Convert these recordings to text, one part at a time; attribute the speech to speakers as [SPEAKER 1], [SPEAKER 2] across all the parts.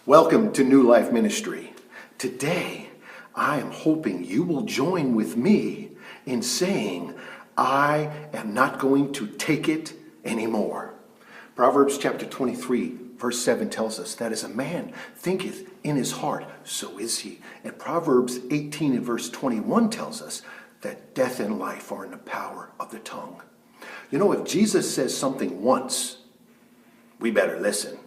[SPEAKER 1] Welcome to New Life Ministry. Today, I am hoping you will join with me in saying, I am not going to take it anymore. Proverbs chapter 23, verse 7 tells us that as a man thinketh in his heart, so is he. And Proverbs 18 and verse 21 tells us that death and life are in the power of the tongue. You know, if Jesus says something once, we better listen.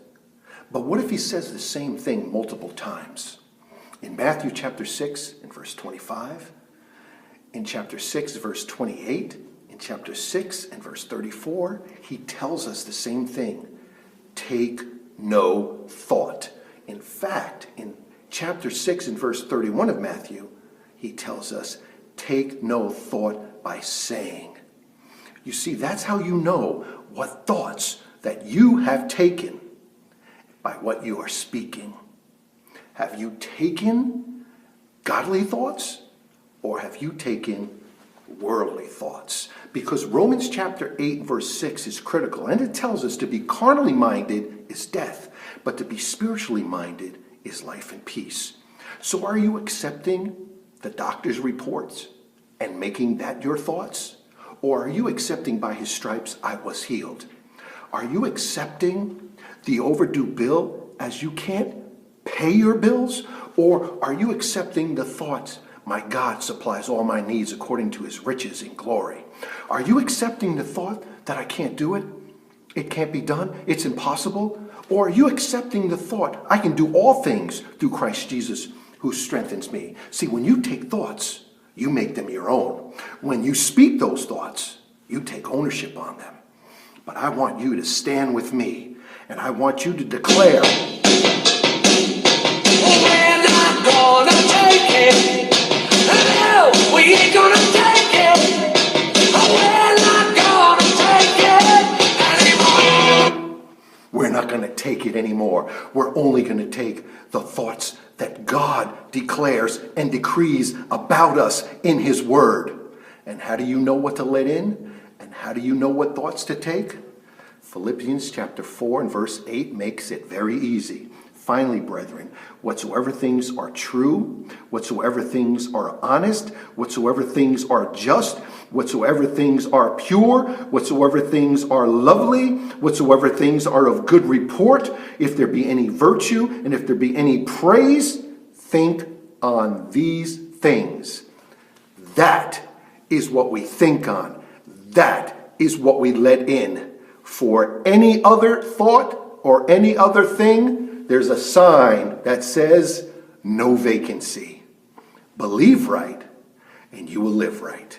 [SPEAKER 1] But what if he says the same thing multiple times? In Matthew chapter 6 and verse 25, in chapter 6 verse 28, in chapter 6 and verse 34, he tells us the same thing. Take no thought. In fact, in chapter 6 and verse 31 of Matthew, he tells us, take no thought by saying. You see, that's how you know what thoughts that you have taken by what you are speaking. Have you taken godly thoughts or have you taken worldly thoughts? Because Romans chapter 8 verse 6 is critical, and it tells us to be carnally minded is death, but to be spiritually minded is life and peace. So are you accepting the doctor's reports and making that your thoughts? Or are you accepting by his stripes I was healed? Are you accepting the overdue bill as you can't pay your bills? Or are you accepting the thoughts, my God supplies all my needs according to his riches in glory? Are you accepting the thought that I can't do it? It can't be done? It's impossible? Or are you accepting the thought, I can do all things through Christ Jesus who strengthens me? See, when you take thoughts, you make them your own. When you speak those thoughts, you take ownership on them. But I want you to stand with me, and I want you to declare,
[SPEAKER 2] we're not gonna take it. No, we ain't gonna take it. We're not gonna take it anymore.
[SPEAKER 1] we're not going to take it anymore. We're only going to take the thoughts that God declares and decrees about us in his word. And how do you know what to let in? And how do you know what thoughts to take? Philippians chapter 4 and verse 8 makes it very easy. Finally, brethren, whatsoever things are true, whatsoever things are honest, whatsoever things are just, whatsoever things are pure, whatsoever things are lovely, whatsoever things are of good report, if there be any virtue and if there be any praise, think on these things. That is what we think on. That is what we let in. For any other thought or any other thing, there's a sign that says no vacancy. Believe right, and you will live right.